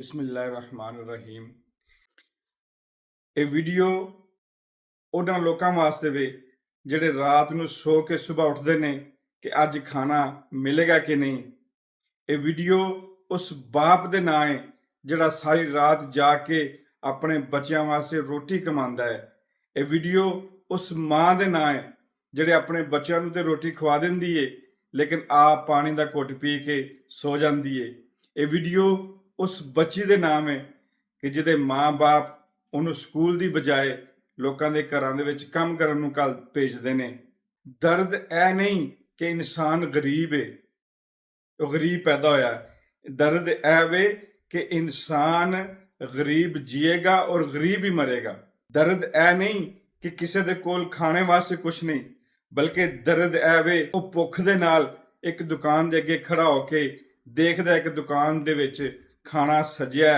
ਬਿਸਮਿਲ੍ਲਾਹਿਰਰਹਿਮਾਨਿਰਰਹੀਮ। ਇਹ ਵੀਡੀਓ ਉਹਨਾਂ ਲੋਕਾਂ ਵਾਸਤੇ ਵੇ ਜਿਹੜੇ ਰਾਤ ਨੂੰ ਸੋ ਕੇ ਸਵੇਰ ਉੱਠਦੇ ਨੇ ਕਿ ਅੱਜ ਖਾਣਾ ਮਿਲੇਗਾ ਕਿ ਨਹੀਂ। ਇਹ ਵੀਡੀਓ ਉਸ ਬਾਪ ਦੇ ਨਾਂ ਹੈ ਜਿਹੜਾ ਸਾਰੀ ਰਾਤ ਜਾਗ ਕੇ ਆਪਣੇ ਬੱਚਿਆਂ ਵਾਸਤੇ ਰੋਟੀ ਕਮਾਉਂਦਾ ਹੈ। ਇਹ ਵੀਡੀਓ ਉਸ ਮਾਂ ਦੇ ਨਾਂ ਹੈ ਜਿਹੜੇ ਆਪਣੇ ਬੱਚਿਆਂ ਨੂੰ ਤੇ ਰੋਟੀ ਖਵਾ ਦਿੰਦੀ ਏ ਲੇਕਿਨ ਆਪ ਪਾਣੀ ਦਾ ਘੁੱਟ ਪੀ ਕੇ ਸੋ ਜਾਂਦੀ ਏ। ਇਹ ਵੀਡੀਓ ਉਸ ਬੱਚੀ ਦੇ ਨਾਮ ਹੈ ਕਿ ਜਿਹਦੇ ਮਾਂ-ਬਾਪ ਉਹਨੂੰ ਸਕੂਲ ਦੀ ਬਜਾਏ ਲੋਕਾਂ ਦੇ ਘਰਾਂ ਦੇ ਵਿੱਚ ਕੰਮ ਕਰਨ ਨੂੰ ਘੱਲ ਭੇਜਦੇ ਨੇ। ਦਰਦ ਇਹ ਨਹੀਂ ਕਿ ਇਨਸਾਨ ਗਰੀਬ ਹੈ, ਉਹ ਗਰੀਬ ਪੈਦਾ ਹੋਇਆ। ਦਰਦ ਇਹ ਵੇ ਕਿ ਇਨਸਾਨ ਗਰੀਬ ਜੀਏਗਾ ਔਰ ਗਰੀਬ ਹੀ ਮਰੇਗਾ। ਦਰਦ ਇਹ ਨਹੀਂ ਕਿ ਕਿਸੇ ਦੇ ਕੋਲ ਖਾਣੇ ਵਾਸਤੇ ਕੁਛ ਨਹੀਂ, ਬਲਕਿ ਦਰਦ ਇਹ ਵੇ ਉਹ ਭੁੱਖ ਦੇ ਨਾਲ ਇੱਕ ਦੁਕਾਨ ਦੇ ਅੱਗੇ ਖੜਾ ਹੋ ਕੇ ਦੇਖਦਾ ਕਿ ਦੁਕਾਨ ਦੇ ਵਿੱਚ ਖਾਣਾ ਸਜਿਆ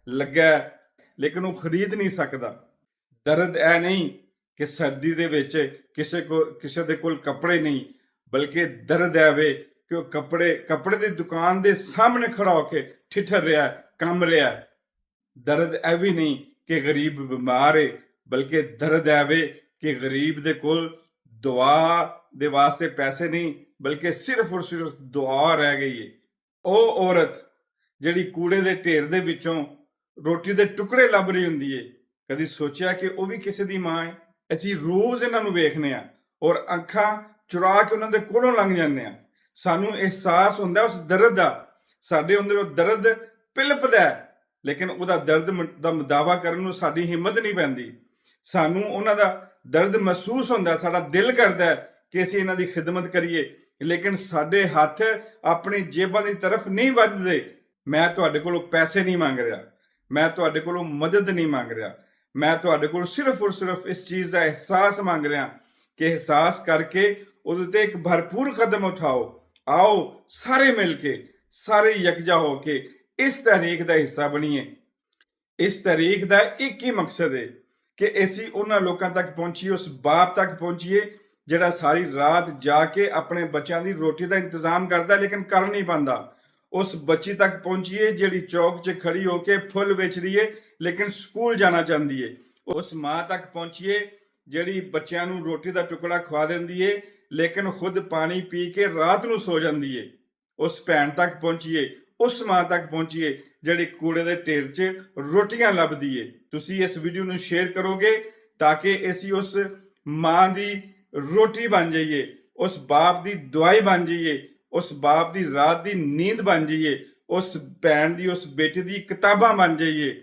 ਲੱਗਾ ਲੇਕਿਨ ਉਹ ਖਰੀਦ ਨਹੀਂ ਸਕਦਾ। ਦਰਦ ਇਹ ਨਹੀਂ ਕਿ ਸਰਦੀ ਦੇ ਵਿੱਚ ਕਿਸੇ ਦੇ ਕੋਲ ਕੱਪੜੇ ਨਹੀਂ, ਬਲਕਿ ਦਰਦ ਇਹ ਵੇ ਕਿ ਉਹ ਕੱਪੜੇ ਦੀ ਦੁਕਾਨ ਦੇ ਸਾਹਮਣੇ ਖੜਾ ਹੋ ਕੇ ਠਿਠਰ ਰਿਹਾ, ਕੰਮ ਰਿਹਾ। ਦਰਦ ਇਹ ਵੀ ਨਹੀਂ ਕਿ ਗਰੀਬ ਬਿਮਾਰ ਹੈ, ਬਲਕਿ ਦਰਦ ਇਹ ਵੇ ਕਿ ਗਰੀਬ ਦੇ ਕੋਲ ਦੁਆ ਦੇ ਵਾਸਤੇ ਪੈਸੇ ਨਹੀਂ, ਬਲਕਿ ਸਿਰਫ ਔਰ ਸਿਰਫ ਦੁਆ ਰਹਿ ਗਈ ਹੈ। ਉਹ ਔਰਤ ਜਿਹੜੀ ਕੂੜੇ ਦੇ ਢੇਰ ਦੇ ਵਿੱਚੋਂ ਰੋਟੀ ਦੇ ਟੁਕੜੇ ਲੱਭ ਰਹੀ ਹੁੰਦੀ ਏ, ਕਦੀ ਸੋਚਿਆ ਕਿ ਉਹ ਵੀ ਕਿਸੇ ਦੀ ਮਾਂ ਹੈ? ਅਸੀਂ ਰੋਜ਼ ਇਹਨਾਂ ਨੂੰ ਵੇਖਨੇ ਆ ਔਰ ਅੱਖਾਂ ਚੁਰਾ ਕੇ ਉਹਨਾਂ ਦੇ ਕੋਲੋਂ ਲੰਘ ਜਾਂਦੇ ਆ। ਸਾਨੂੰ ਅਹਿਸਾਸ ਹੁੰਦਾ ਉਸ ਦਰਦ ਦਾ, ਸਾਡੇ ਅੰਦਰ ਉਹ ਦਰਦ ਪਿਲਪਦਾ ਲੇਕਿਨ ਉਹਦਾ ਦਰਦ ਦਾ ਦਾਵਾ ਕਰਨ ਨੂੰ ਸਾਡੀ ਹਿੰਮਤ ਨਹੀਂ ਪੈਂਦੀ। ਸਾਨੂੰ ਉਹਨਾਂ ਦਾ ਦਰਦ ਮਹਿਸੂਸ ਹੁੰਦਾ, ਸਾਡਾ ਦਿਲ ਕਰਦਾ ਕਿ ਅਸੀਂ ਇਹਨਾਂ ਦੀ ਖਿਦਮਤ ਕਰੀਏ ਲੇਕਿਨ ਸਾਡੇ ਹੱਥ ਆਪਣੀ ਜੇਬਾਂ ਦੀ ਤਰਫ ਨਹੀਂ ਵੱਧਦੇ। ਮੈਂ ਤੁਹਾਡੇ ਕੋਲੋਂ ਪੈਸੇ ਨਹੀਂ ਮੰਗ ਰਿਹਾ, ਮੈਂ ਤੁਹਾਡੇ ਕੋਲੋਂ ਮਦਦ ਨਹੀਂ ਮੰਗ ਰਿਹਾ, ਮੈਂ ਤੁਹਾਡੇ ਕੋਲ ਸਿਰਫ ਔਰ ਸਿਰਫ ਇਸ ਚੀਜ਼ ਦਾ ਅਹਿਸਾਸ ਮੰਗ ਰਿਹਾ ਕਿ ਅਹਿਸਾਸ ਕਰਕੇ ਉਹਦੇ ਤੇ ਇੱਕ ਭਰਪੂਰ ਕਦਮ ਉਠਾਓ। ਆਓ ਸਾਰੇ ਮਿਲ ਕੇ, ਸਾਰੇ ਯਕਜਾ ਹੋ ਕੇ ਇਸ ਤਹਿਰੀਕ ਦਾ ਹਿੱਸਾ ਬਣੀਏ। ਇਸ ਤਹਿਰੀਕ ਦਾ ਇੱਕ ਹੀ ਮਕਸਦ ਹੈ ਕਿ ਅਸੀਂ ਉਹਨਾਂ ਲੋਕਾਂ ਤੱਕ ਪਹੁੰਚੀਏ, ਉਸ ਬਾਪ ਤੱਕ ਪਹੁੰਚੀਏ ਜਿਹੜਾ ਸਾਰੀ ਰਾਤ ਜਾ ਕੇ ਆਪਣੇ ਬੱਚਿਆਂ ਦੀ ਰੋਟੀ ਦਾ ਇੰਤਜ਼ਾਮ ਕਰਦਾ ਲੇਕਿਨ ਕਰ ਨਹੀਂ ਪਾਉਂਦਾ। ਉਸ ਬੱਚੀ ਤੱਕ ਪਹੁੰਚੀਏ ਜਿਹੜੀ ਚੌਕ 'ਚ ਖੜੀ ਹੋ ਕੇ ਫੁੱਲ ਵੇਚ ਰਹੀ ਏ ਲੇਕਿਨ ਸਕੂਲ ਜਾਣਾ ਚਾਹੁੰਦੀ ਏ। ਉਸ ਮਾਂ ਤੱਕ ਪਹੁੰਚੀਏ ਜਿਹੜੀ ਬੱਚਿਆਂ ਨੂੰ ਰੋਟੀ ਦਾ ਟੁਕੜਾ ਖਵਾ ਦਿੰਦੀ ਏ ਲੇਕਿਨ ਖੁਦ ਪਾਣੀ ਪੀ ਕੇ ਰਾਤ ਨੂੰ ਸੋ ਜਾਂਦੀ ਏ। ਉਸ ਭੈਣ ਤੱਕ ਪਹੁੰਚੀਏ, ਉਸ ਮਾਂ ਤੱਕ ਪਹੁੰਚੀਏ ਜਿਹੜੀ ਕੂੜੇ ਦੇ ਢੇਰ 'ਚ ਰੋਟੀਆਂ ਲੱਭਦੀ ਏ। ਤੁਸੀਂ ਇਸ ਵੀਡੀਓ ਨੂੰ ਸ਼ੇਅਰ ਕਰੋਗੇ ਤਾਂ ਕਿ ਅਸੀਂ ਉਸ ਮਾਂ ਦੀ ਰੋਟੀ ਬਣ ਜਾਈਏ, ਉਸ ਬਾਪ ਦੀ ਦਵਾਈ ਬਣ ਜਾਈਏ, ਉਸ ਬਾਪ ਦੀ ਰਾਤ ਦੀ ਨੀਂਦ ਬਣ ਜਾਈਏ, ਉਸ ਭੈਣ ਦੀ, ਉਸ ਬੇਟੇ ਦੀ ਕਿਤਾਬਾਂ ਬਣ ਜਾਈਏ।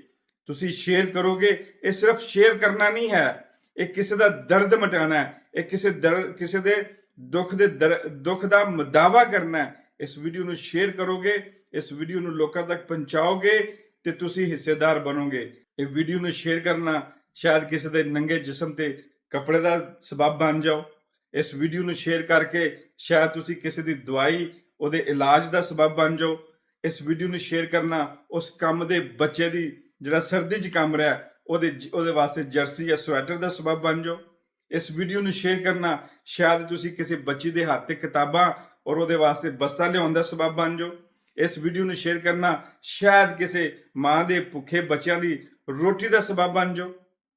ਤੁਸੀਂ ਸ਼ੇਅਰ ਕਰੋਗੇ, ਇਹ ਸਿਰਫ ਸ਼ੇਅਰ ਕਰਨਾ ਨਹੀਂ ਹੈ, ਇਹ ਕਿਸੇ ਦਾ ਦਰਦ ਮਿਟਾਉਣਾ ਹੈ, ਇਹ ਕਿਸੇ ਦੇ ਦੁੱਖ ਦਾ ਦਾਵਾ ਕਰਨਾ ਹੈ। ਇਸ ਵੀਡੀਓ ਨੂੰ ਸ਼ੇਅਰ ਕਰੋਗੇ, ਇਸ ਵੀਡੀਓ ਨੂੰ ਲੋਕਾਂ ਤੱਕ ਪਹੁੰਚਾਓਗੇ ਤੇ ਤੁਸੀਂ ਹਿੱਸੇਦਾਰ ਬਣੋਗੇ। ਇਹ ਵੀਡੀਓ ਨੂੰ ਸ਼ੇਅਰ ਕਰਨਾ ਸ਼ਾਇਦ ਕਿਸੇ ਦੇ ਨੰਗੇ ਜਿਸਮ ਤੇ ਕੱਪੜੇ ਦਾ ਸਬਬ ਬਣ ਜਾਓ। ਇਸ ਵੀਡੀਓ ਨੂੰ ਸ਼ੇਅਰ ਕਰਕੇ ਸ਼ਾਇਦ ਤੁਸੀਂ ਕਿਸੇ ਦੀ ਦਵਾਈ, ਉਹਦੇ ਇਲਾਜ ਦਾ ਸਬਬ ਬਣ ਜਾਓ। ਇਸ ਵੀਡੀਓ ਨੂੰ ਸ਼ੇਅਰ ਕਰਨਾ ਉਸ ਕੰਮ ਦੇ ਬੱਚੇ ਦੀ ਜਿਹੜਾ ਸਰਦੀ 'ਚ ਕੰਮ ਰਿਹਾ ਉਹਦੇ ਵਾਸਤੇ ਜਰਸੀ ਜਾਂ ਸਵੈਟਰ ਦਾ ਸਬਬ ਬਣ ਜਾਓ। ਇਸ ਵੀਡੀਓ ਨੂੰ ਸ਼ੇਅਰ ਕਰਨਾ ਸ਼ਾਇਦ ਤੁਸੀਂ ਕਿਸੇ ਬੱਚੀ ਦੇ ਹੱਥ ਤੇ ਕਿਤਾਬਾਂ ਔਰ ਉਹਦੇ ਵਾਸਤੇ ਬਸਤਾ ਲਿਆਉਣ ਦਾ ਸਬਬ ਬਣ ਜਾਓ। ਇਸ ਵੀਡੀਓ ਨੂੰ ਸ਼ੇਅਰ ਕਰਨਾ ਸ਼ਾਇਦ ਕਿਸੇ ਮਾਂ ਦੇ ਭੁੱਖੇ ਬੱਚਿਆਂ ਦੀ ਰੋਟੀ ਦਾ ਸਬਬ ਬਣ ਜਾਓ।